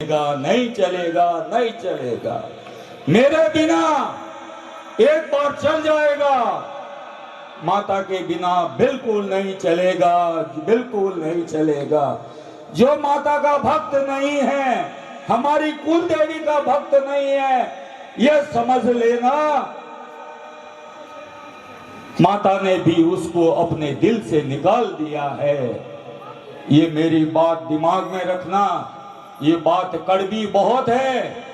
चलेगा, नहीं चलेगा, नहीं चलेगा। मेरे बिना एक बार चल जाएगा, माता के बिना बिल्कुल नहीं चलेगा, बिल्कुल नहीं चलेगा। जो माता का भक्त नहीं है, हमारी कुल देवी का भक्त नहीं है, यह समझ लेना माता ने भी उसको अपने दिल से निकाल दिया है। ये मेरी बात दिमाग में रखना। ये बात कड़वी बहुत है,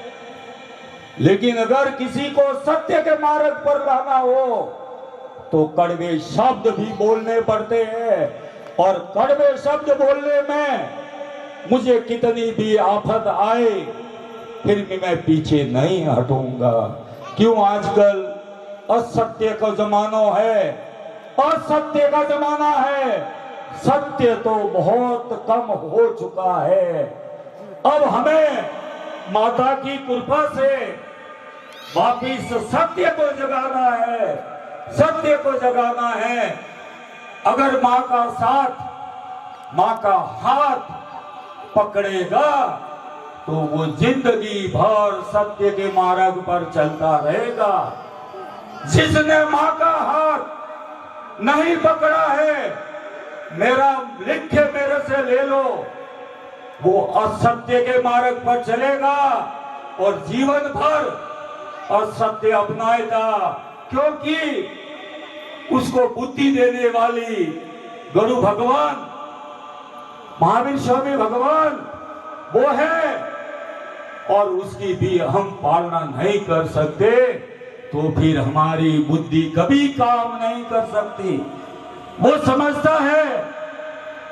लेकिन अगर किसी को सत्य के मार्ग पर रहना हो तो कड़वे शब्द भी बोलने पड़ते हैं, और कड़वे शब्द बोलने में मुझे कितनी भी आफत आए फिर भी मैं पीछे नहीं हटूंगा। क्यों? आजकल असत्य का जमाना है, असत्य का जमाना है। सत्य तो बहुत कम हो चुका है। अब हमें माता की कृपा से वापिस सत्य को जगाना है, सत्य को जगाना है। अगर माँ का साथ, माँ का हाथ पकड़ेगा तो वो जिंदगी भर सत्य के मार्ग पर चलता रहेगा। जिसने माँ का हाथ नहीं पकड़ा है, मेरा लिख के मेरे से ले लो, वो असत्य के मार्ग पर चलेगा और जीवन भर असत्य अपनाएगा। क्योंकि उसको बुद्धि देने वाली गुरु भगवान, महावीर स्वामी भगवान वो है, और उसकी भी हम पालना नहीं कर सकते तो फिर हमारी बुद्धि कभी काम नहीं कर सकती। वो समझता है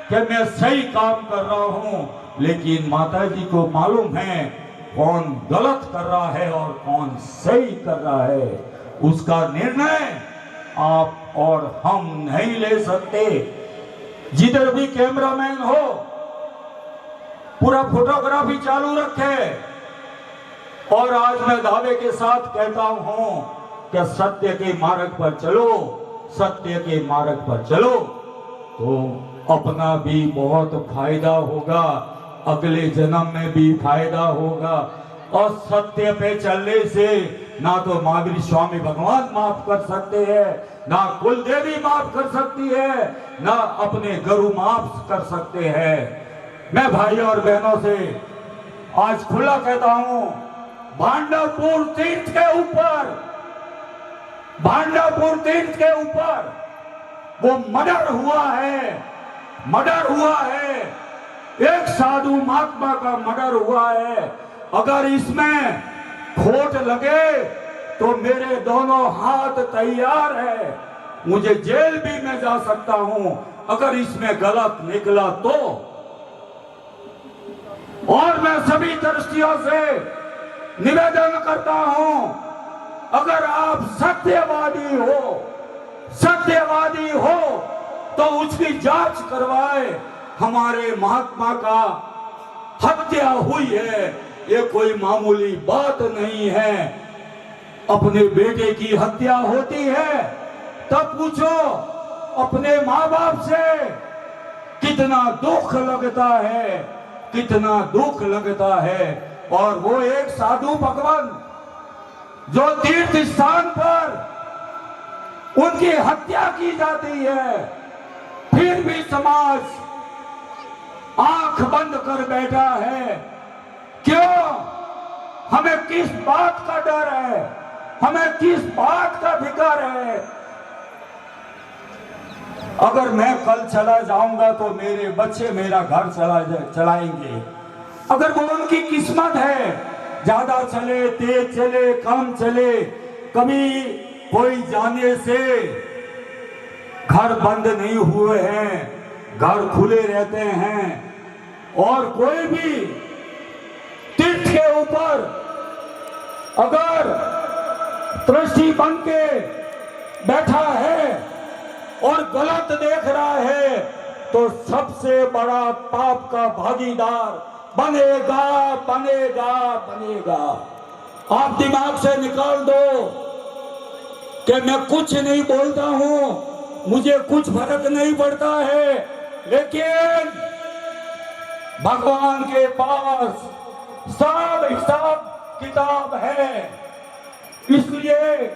कि मैं सही काम कर रहा हूं, लेकिन माता जी को मालूम है कौन गलत कर रहा है और कौन सही कर रहा है। उसका निर्णय आप और हम नहीं ले सकते। जिधर भी कैमरामैन हो पूरा फोटोग्राफी चालू रखे, और आज मैं दावे के साथ कहता हूं कि सत्य के मार्ग पर चलो, सत्य के मार्ग पर चलो तो अपना भी बहुत फायदा होगा, अगले जन्म में भी फायदा होगा। और सत्य पे चलने से ना तो महावीर स्वामी भगवान माफ कर सकते हैं, ना कुल देवी माफ कर सकती है, ना अपने गुरु माफ कर सकते हैं। मैं भाई और बहनों से आज खुला कहता हूं, भांडापुर तीर्थ के ऊपर, भांडापुर तीर्थ के ऊपर वो मर्डर हुआ है, मर्डर हुआ है, एक साधु महात्मा का मर्डर हुआ है। अगर इसमें खोट लगे तो मेरे दोनों हाथ तैयार है, मुझे जेल भी मैं जा सकता हूं अगर इसमें गलत निकला तो। और मैं सभी दृष्टियों से निवेदन करता हूं, अगर आप सत्यवादी हो, सत्यवादी हो तो उसकी जांच करवाए। हमारे महात्मा का हत्या हुई है, ये कोई मामूली बात नहीं है। अपने बेटे की हत्या होती है तब पूछो अपने माँ बाप से कितना दुख लगता है, कितना दुख लगता है। और वो एक साधु भगवान जो तीर्थ स्थान पर उनकी हत्या की जाती है, फिर भी समाज आंख बंद कर बैठा है। क्यों? हमें किस बात का डर है, हमें किस बात का फिक्र है? अगर मैं कल चला जाऊंगा तो मेरे बच्चे मेरा घर चलाएंगे। अगर वो उनकी किस्मत है, ज्यादा चले, तेज चले, कम चले, कभी कोई जाने से घर बंद नहीं हुए हैं, घर खुले रहते हैं। और कोई भी तीर्थ के ऊपर अगर दृष्टि बन के बैठा है और गलत देख रहा है तो सबसे बड़ा पाप का भागीदार बनेगा, बनेगा, बनेगा। आप दिमाग से निकाल दो कि मैं कुछ नहीं बोलता हूं, मुझे कुछ फर्क नहीं पड़ता है, लेकिन भगवान के पास सब हिसाब किताब है। इसलिए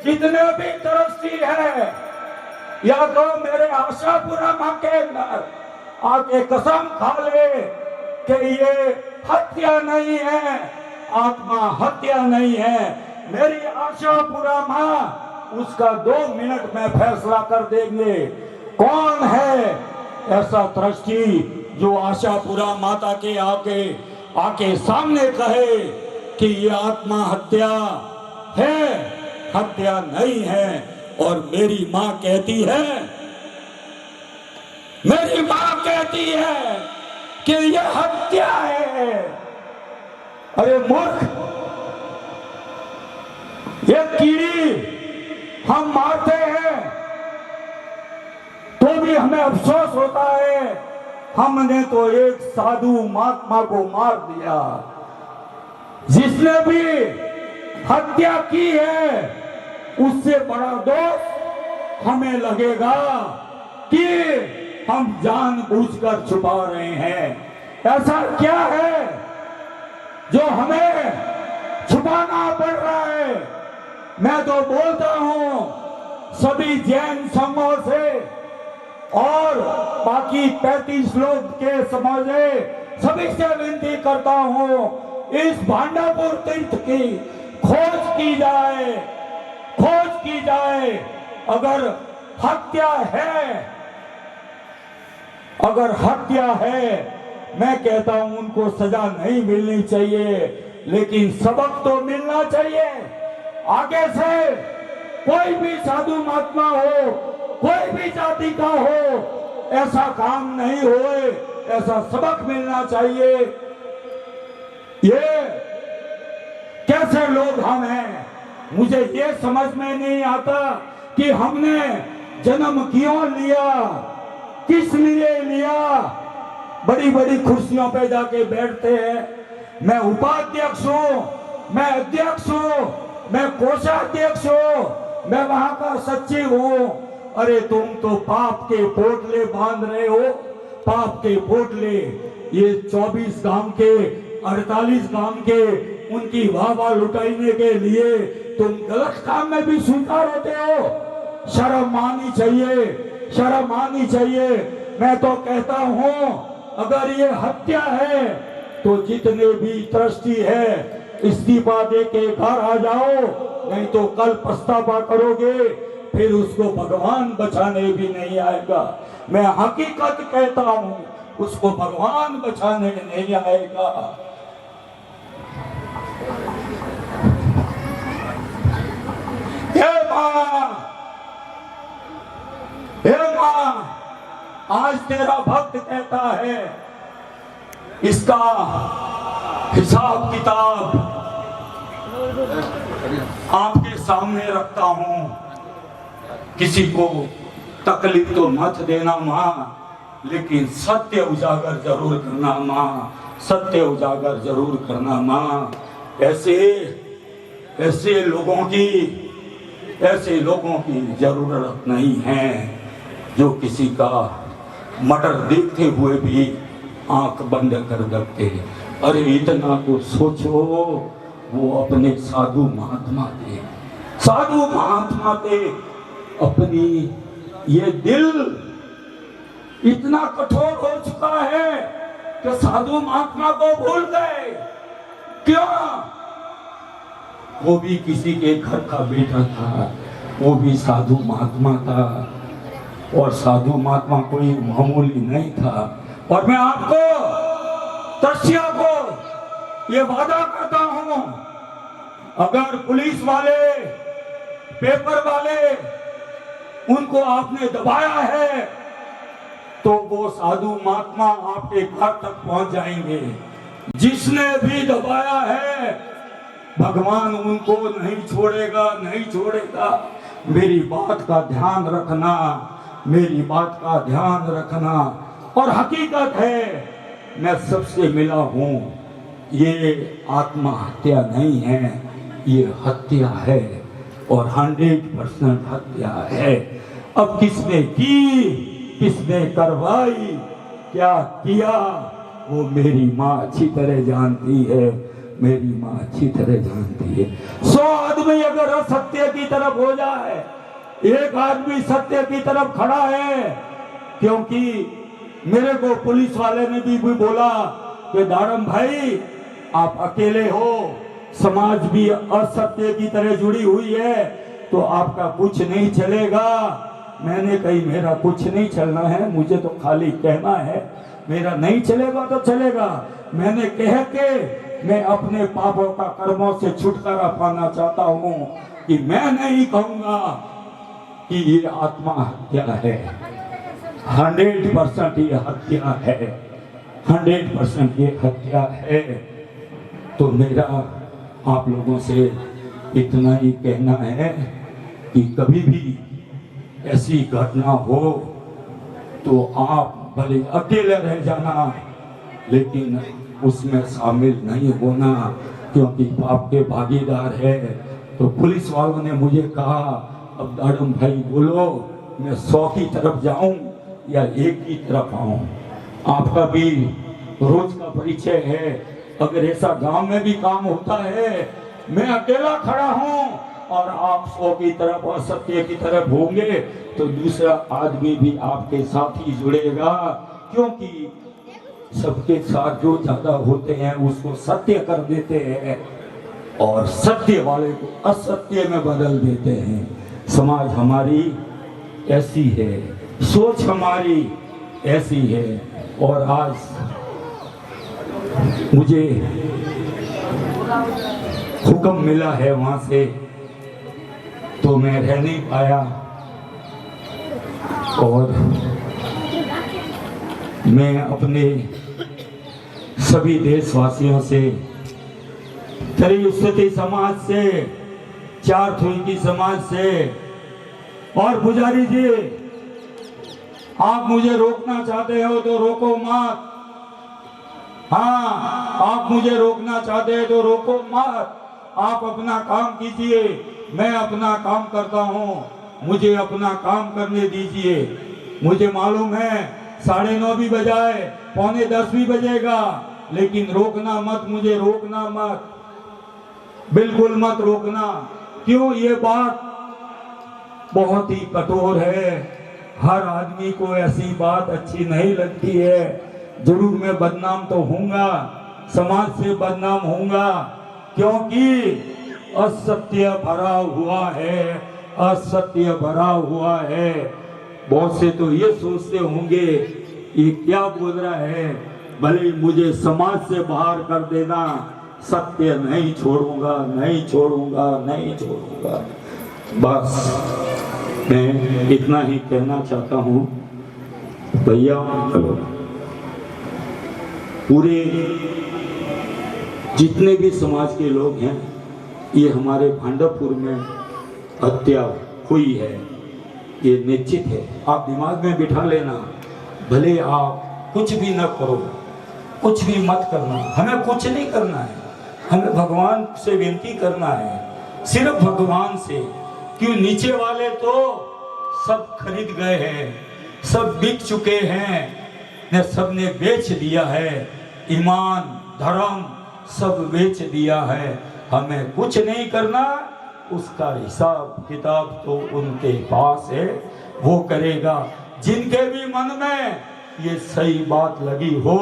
जितने भी ट्रस्टी है, या तो मेरे आशापुरा मां के अंदर आके कसम खा ले कि ये हत्या नहीं है, आत्मा हत्या नहीं है। मेरी आशापुरा मां उसका 2 मिनट में फैसला कर देंगे। कौन है ऐसा ट्रस्टी जो आशापुरा माता के आके सामने कहे कि ये आत्मा हत्या है, हत्या नहीं है। और मेरी मां कहती है, मेरी मां कहती है कि ये हत्या है। अरे मूर्ख, ये कीड़ी हम मारते हैं तो भी हमें अफसोस होता है, हमने तो एक साधु महात्मा को मार दिया। जिसने भी हत्या की है उससे बड़ा दोष हमें लगेगा कि हम जानबूझकर छुपा रहे हैं। ऐसा क्या है जो हमें छुपाना पड़ रहा है? मैं तो बोलता हूं सभी जैन संघों से और बाकी 35 लोग के समाज सभी से विनती करता हूं, इस भांडापुर तीर्थ की खोज की जाए, खोज की जाए। अगर हत्या है, अगर हत्या है, मैं कहता हूं उनको सजा नहीं मिलनी चाहिए, लेकिन सबक तो मिलना चाहिए। आगे से कोई भी साधु महात्मा हो, कोई भी जाति का हो, ऐसा काम नहीं होए, ऐसा सबक मिलना चाहिए। ये कैसे लोग हम हैं, मुझे ये समझ में नहीं आता कि हमने जन्म क्यों लिया, किस लिए लिया। बड़ी बड़ी कुर्सियों पे जाके बैठते हैं। मैं उपाध्यक्ष हूं, मैं अध्यक्ष हूं, मैं कोषाध्यक्ष हूं, मैं वहां का सचिव हूं। अरे तुम तो पाप के पोटले बांध रहे हो, पाप के पोटले। ये 24 गांव के 48 गांव के उनकी वाह लुटाने के लिए तुम गलत काम में भी स्वीकार होते हो। शर्म आनी चाहिए, शर्म आनी चाहिए। मैं तो कहता हूं अगर ये हत्या है तो जितने भी ट्रस्टी है इस्तीफा दे के घर आ जाओ, नहीं तो कल पछतावा करोगे, फिर उसको भगवान बचाने भी नहीं आएगा। मैं हकीकत कहता हूं, उसको भगवान बचाने नहीं आएगा। हे मां, आज तेरा भक्त कहता है इसका हिसाब किताब आपके सामने रखता हूं। किसी को तकलीफ तो मत देना मां, लेकिन सत्य उजागर जरूर करना मां, सत्य उजागर जरूर करना मां। ऐसे लोगों की जरूरत नहीं है जो किसी का मर्डर देखते हुए भी आंख बंद कर देते। अरे इतना तो सोचो, वो अपने साधु महात्मा थे, अपनी ये दिल इतना कठोर हो चुका है कि साधु महात्मा को भूल गए। क्यों? वो भी किसी के घर का बेटा था, वो भी साधु महात्मा था, और साधु महात्मा कोई मामूली नहीं था। और मैं आपको तस्या को ये वादा करता हूं, अगर पुलिस वाले, पेपर वाले उनको आपने दबाया है तो वो साधु महात्मा आपके घर तक पहुंच जाएंगे। जिसने भी दबाया है भगवान उनको नहीं छोड़ेगा, नहीं छोड़ेगा। मेरी बात का ध्यान रखना, मेरी बात का ध्यान रखना। और हकीकत है मैं सबसे मिला हूं, ये आत्महत्या नहीं है, ये हत्या है, और 100% हत्या है। अब किसने की, किसने करवाई, क्या किया, वो मेरी माँ अच्छी तरह जानती है, मेरी माँ अच्छी तरह जानती है। 100 आदमी अगर असत्य की तरफ हो जाए, एक आदमी सत्य की तरफ खड़ा है। क्योंकि मेरे को पुलिस वाले ने भी बोला कि दारम भाई आप अकेले हो, समाज भी असत्य की तरह जुड़ी हुई है, तो आपका कुछ नहीं चलेगा। मैंने कही मेरा कुछ नहीं चलना है, मुझे तो खाली कहना है, मेरा नहीं चलेगा तो चलेगा। मैंने कह के मैं अपने पापों का कर्मों से छुटकारा पाना चाहता हूँ कि मैं नहीं कहूंगा कि ये आत्मा हत्या है। 100% ये हत्या है, 100% ये हत्या है। तो मेरा आप लोगों से इतना ही कहना है कि कभी भी ऐसी घटना हो तो आप भले अकेले रह जाना, लेकिन उसमें शामिल नहीं होना, क्योंकि पाप के भागीदार है। तो पुलिस वालों ने मुझे कहा अब दाड़म भाई बोलो, मैं 100 की तरफ जाऊं या 1 की तरफ आऊं। आपका भी रोज का परिचय है, अगर ऐसा गांव में भी काम होता है, मैं अकेला खड़ा हूं और आप 100 की तरफ और सत्य की तरफ होंगे तो दूसरा आदमी भी आपके साथ ही जुड़ेगा। क्योंकि सबके साथ जो ज्यादा होते हैं उसको सत्य कर देते हैं और सत्य वाले को असत्य में बदल देते हैं। समाज हमारी ऐसी है, सोच हमारी ऐसी है। और आज मुझे हुक्म मिला है वहां से, तो मैं रह नहीं पाया और मैं अपने सभी देशवासियों से, त्रिस्तुति समाज से, चार थुई समाज से, और पुजारी जी आप मुझे रोकना चाहते हो तो रोको मत। हाँ, आप मुझे रोकना चाहते हैं तो रोको मत, आप अपना काम कीजिए, मैं अपना काम करता हूँ, मुझे अपना काम करने दीजिए। मुझे मालूम है 9:30 भी बजाए, 9:45 भी बजेगा, लेकिन रोकना मत, मुझे रोकना मत, बिल्कुल मत रोकना। क्यों? ये बात बहुत ही कठोर है, हर आदमी को ऐसी बात अच्छी नहीं लगती है। जरूर मैं बदनाम तो होऊंगा, समाज से बदनाम होऊंगा, क्योंकि असत्य भरा हुआ है, असत्य भरा हुआ है। बहुत से तो ये सोचते होंगे ये क्या बोल रहा है, भले मुझे समाज से बाहर कर देना, सत्य नहीं छोड़ूंगा, नहीं छोड़ूंगा, नहीं छोड़ूंगा। बस मैं इतना ही कहना चाहता हूँ भैया। पूरे जितने भी समाज के लोग हैं, ये हमारे भांडापुर में हत्या हुई है, ये निश्चित है। आप दिमाग में बिठा लेना, भले आप कुछ भी न करो, कुछ भी मत करना, हमें कुछ नहीं करना है, हमें भगवान से विनती करना है, सिर्फ भगवान से। क्यों? नीचे वाले तो सब खरीद गए हैं, सब बिक चुके हैं, ने सबने बेच दिया है, ईमान धर्म सब बेच दिया है। हमें कुछ नहीं करना, उसका हिसाब किताब तो उनके पास है, वो करेगा। जिनके भी मन में ये सही बात लगी हो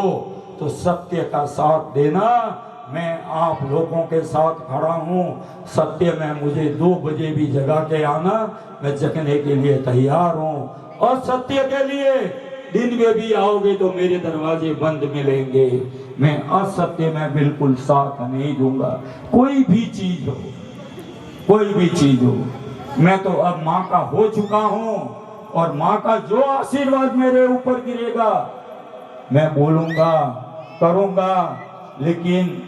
तो सत्य का साथ देना। मैं आप लोगों के साथ खड़ा हूँ, सत्य में मुझे 2 बजे भी जगा के आना, मैं जगने के लिए तैयार हूँ। और सत्य के लिए दिन में भी आओगे तो मेरे दरवाजे बंद मिलेंगे। मैं असत्य में बिल्कुल साथ नहीं दूंगा, कोई भी चीज हो, कोई भी चीज हो। मैं तो अब माँ का हो चुका हूँ और माँ का जो आशीर्वाद मेरे ऊपर गिरेगा मैं बोलूंगा, करूंगा। लेकिन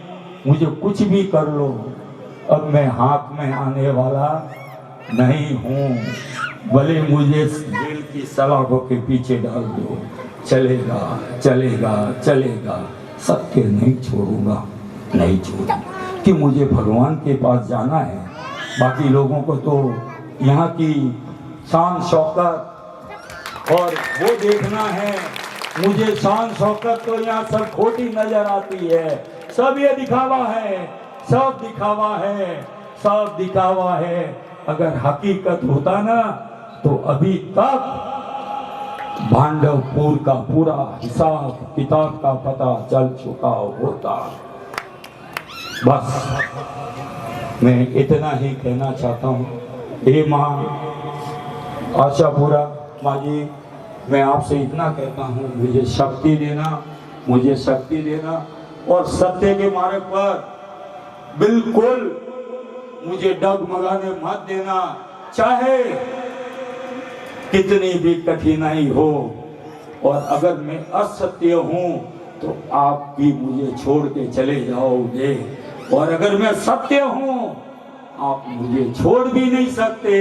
मुझे कुछ भी कर लो, अब मैं हाथ में आने वाला नहीं हूँ। भले मुझे जेल की सलाखों के पीछे डाल दो, चलेगा चलेगा चलेगा, सत्य नहीं छोड़ूंगा, नहीं छोड़ूंगा। कि मुझे भगवान के पास जाना है, बाकी लोगों को तो यहाँ की शान शौकत और वो देखना है मुझे शान शौकत तो यहाँ सब खोटी नजर आती है। सब ये दिखावा है, सब दिखावा है, सब दिखावा है। अगर हकीकत होता ना तो अभी तक भांडवपुर का पूरा हिसाब किताब का पता चल चुका होता। बस मैं इतना ही कहना चाहता हूँ। हे माँ आशापुरा माँ जी, मैं आपसे इतना कहता हूँ, मुझे शक्ति देना, मुझे शक्ति देना और सत्य के मार्ग पर बिल्कुल मुझे डगमगाने मत देना। चाहे कितनी भी कठिनाई हो, और अगर मैं असत्य हूं तो आप भी मुझे छोड़ के चले जाओगे, और अगर मैं सत्य हूं आप मुझे छोड़ भी नहीं सकते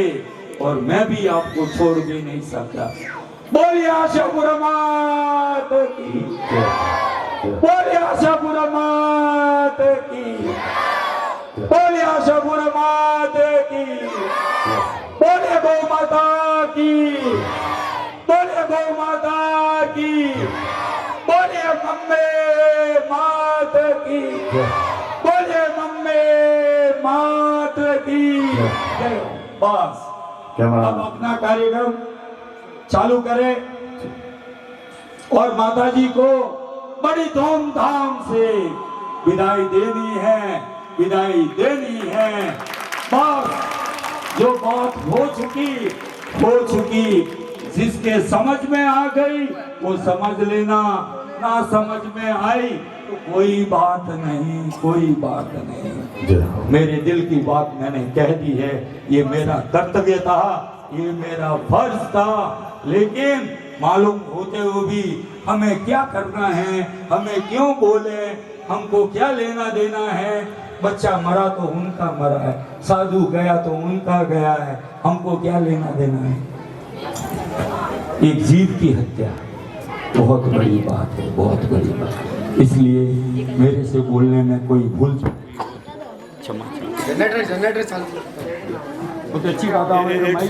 और मैं भी आपको छोड़ भी नहीं सकता। बोलिए आशापुरा मात की, बोलिए आशापुरा मात की, बोलिए आशापुरा मात की, बोलिए गौ माता की, बोलिए गौ माता की, बोलिए मम्मे मात की, बोलिए मम्मे मात की। बस अब अपना कार्यक्रम चालू करें और माता जी को बड़ी धूमधाम से विदाई देनी है, विदाई देनी है। बस जो बात हो चुकी, जिसके समझ में आ गई वो समझ लेना, ना समझ में आई तो कोई बात नहीं, कोई बात नहीं। मेरे दिल की बात मैंने कह दी है। ये मेरा कर्तव्य था, ये मेरा फर्ज था, लेकिन मालूम होते हुए भी हमें क्या करना है, हमें क्यों बोले, हमको क्या लेना देना है। बच्चा मरा तो उनका मरा है, साधु गया तो उनका गया है, हमको क्या लेना देना है। एक जीव की हत्या बहुत बड़ी बात है, बहुत बड़ी बात है। इसलिए मेरे से बोलने में कोई भूल क्षमा। जनरेटर चालू बहुत अच्छी बात है।